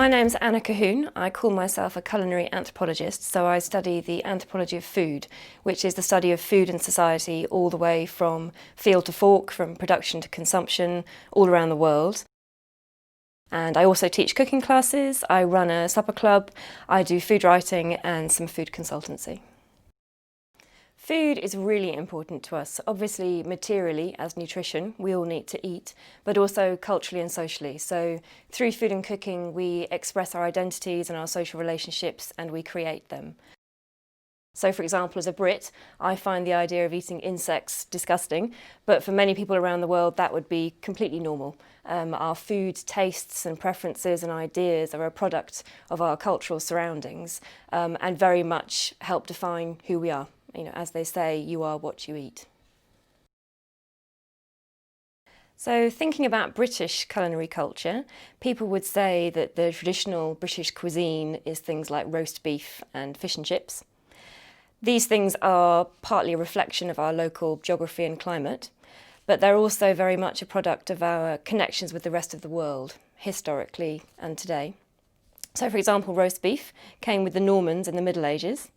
My name's Anna Cahoon. I call myself a culinary anthropologist, so I study the anthropology of food, which is the study of food and society all the way from field to fork, from production to consumption, all around the world. And I also teach cooking classes, I run a supper club, I do food writing and some food consultancy. Food is really important to us, obviously materially as nutrition, we all need to eat, but also culturally and socially. So through food and cooking we express our identities and our social relationships and we create them. So for example, as a Brit, I find the idea of eating insects disgusting, but for many people around the world that would be completely normal. Our food tastes and preferences and ideas are a product of our cultural surroundings and very much help define who we are. You know, as they say, you are what you eat. So thinking about British culinary culture, people would say that the traditional British cuisine is things like roast beef and fish and chips. These things are partly a reflection of our local geography and climate, but they're also very much a product of our connections with the rest of the world, historically and today. So for example, roast beef came with the Normans in the Middle Ages.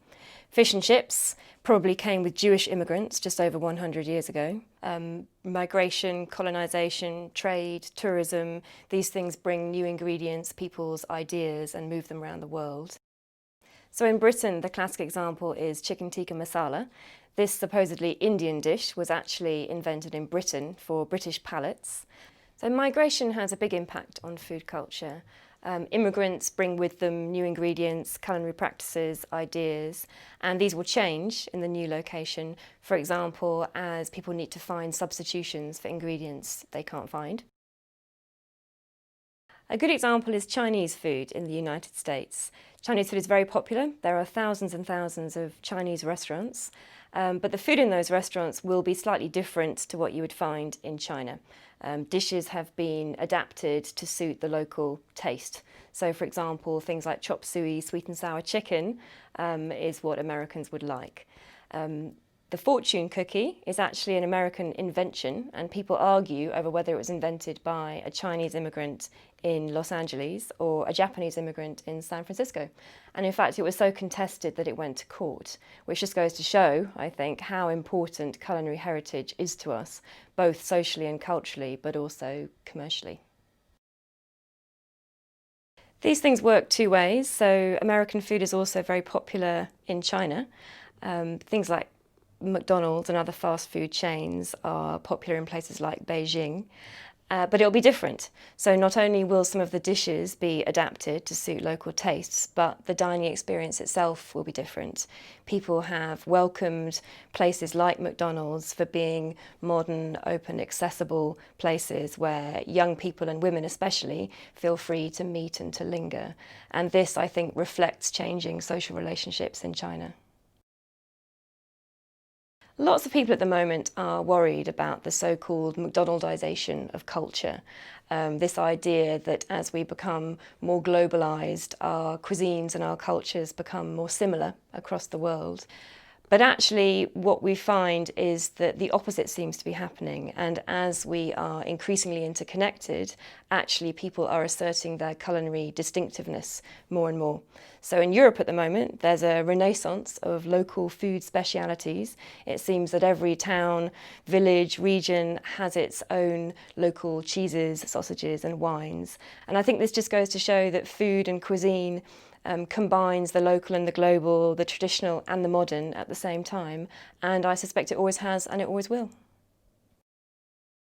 Fish and chips probably came with Jewish immigrants just over 100 years ago. Migration, colonisation, trade, tourism, these things bring new ingredients, people's ideas and move them around the world. So in Britain, the classic example is chicken tikka masala. This supposedly Indian dish was actually invented in Britain for British palates. So migration has a big impact on food culture. Immigrants bring with them new ingredients, culinary practices, ideas, and these will change in the new location, for example, as people need to find substitutions for ingredients they can't find. A good example is Chinese food in the United States. Chinese food is very popular. There are thousands and thousands of Chinese restaurants, but the food in those restaurants will be slightly different to what you would find in China. Dishes have been adapted to suit the local taste. So for example, things like chop suey, sweet and sour chicken, is what Americans would like. The fortune cookie is actually an American invention, and people argue over whether it was invented by a Chinese immigrant in Los Angeles or a Japanese immigrant in San Francisco. And in fact, it was so contested that it went to court, which just goes to show, I think, how important culinary heritage is to us, both socially and culturally, but also commercially. These things work two ways. So American food is also very popular in China. Things like McDonald's and other fast food chains are popular in places like Beijing, but it'll be different. So not only will some of the dishes be adapted to suit local tastes, but the dining experience itself will be different. People have welcomed places like McDonald's for being modern, open, accessible places where young people and women especially feel free to meet and to linger. And this, I think, reflects changing social relationships in China. Lots of people at the moment are worried about the so-called McDonaldization of culture. This idea that as we become more globalized, our cuisines and our cultures become more similar across the world. But actually what we find is that the opposite seems to be happening, and as we are increasingly interconnected, actually people are asserting their culinary distinctiveness more and more. So in Europe at the moment there's a renaissance of local food specialities. It seems that every town, village, region has its own local cheeses, sausages and wines. And I think this just goes to show that food and cuisine combines the local and the global, the traditional and the modern at the same time, and I suspect it always has and it always will.